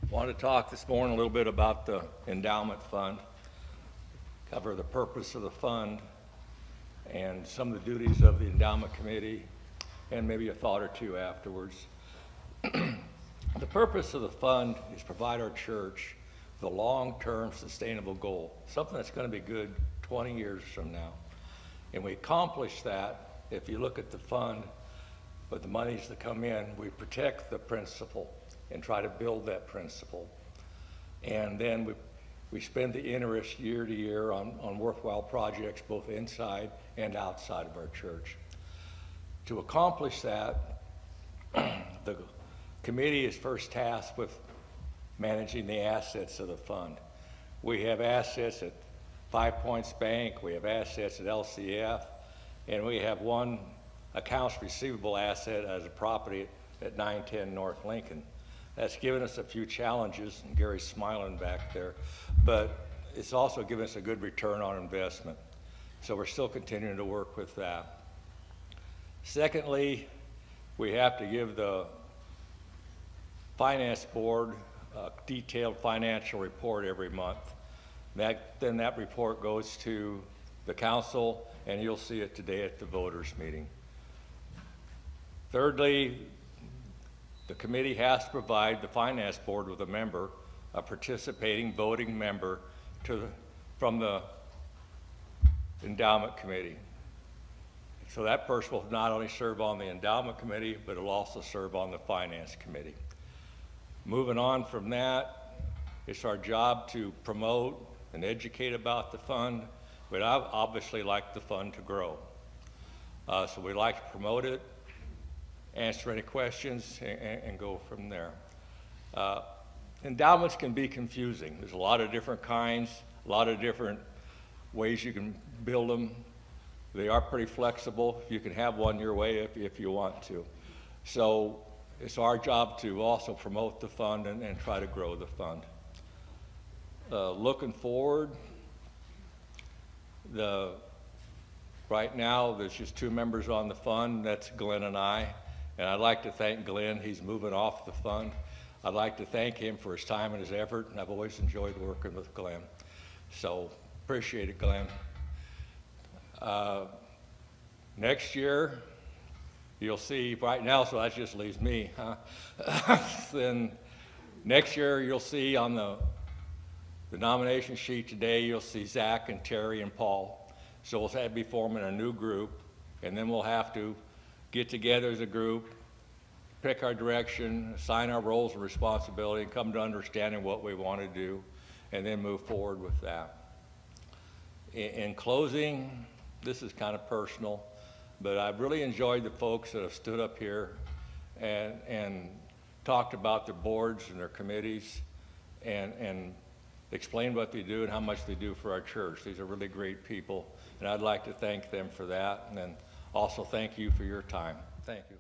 Want to talk this morning a little bit about the endowment fund, cover the purpose of the fund and some of the duties of the endowment committee, and maybe a thought or two afterwards. The purpose of the fund is provide our church with a long-term sustainable goal, something that's going to be good 20 years from now. And we accomplish that if you look at the fund, but the monies that come in, we protect the principal and try to build that principle. And then we spend the interest year to year on worthwhile projects both inside and outside of our church. To accomplish that, the committee is first tasked with managing the assets of the fund. We have assets at 5 Points Bank, we have assets at LCF, and we have one accounts receivable asset as a property at 910 North Lincoln. That's given us a few challenges, and Gary's smiling back there, but it's also given us a good return on investment. So we're still continuing to work with that. Secondly, we have to give the finance board a detailed financial report every month. Then that report goes to the council, and you'll see it today at the voters meeting. Thirdly, the committee has to provide the finance board with a member, a participating voting member from the endowment committee. So that person will not only serve on the endowment committee, but will also serve on the finance committee. Moving on from that, it's our job to promote and educate about the fund, but I obviously like the fund to grow. So we like to promote it, answer any questions, and go from there. Endowments can be confusing. There's a lot of different kinds, a lot of different ways you can build them. They are pretty flexible. You can have one your way if you want to. So it's our job to also promote the fund and try to grow the fund. Looking forward, right now there's just 2 members on the fund, that's Glenn and I. And I'd like to thank Glenn. He's moving off the fund. I'd like to thank him for his time and his effort, and I've always enjoyed working with Glenn. So appreciate it, Glenn. Next year, you'll see, right now, so that just leaves me, huh? Then next year, you'll see on the nomination sheet today, you'll see Zach and Terry and Paul. So we'll be forming a new group, and then we'll have to get together as a group, pick our direction, assign our roles and responsibility, and come to understanding what we want to do, and then move forward with that. In closing, this is kind of personal, but I've really enjoyed the folks that have stood up here and talked about their boards and their committees and explained what they do and how much they do for our church. These are really great people, and I'd like to thank them for that. And then also thank you for your time. Thank you.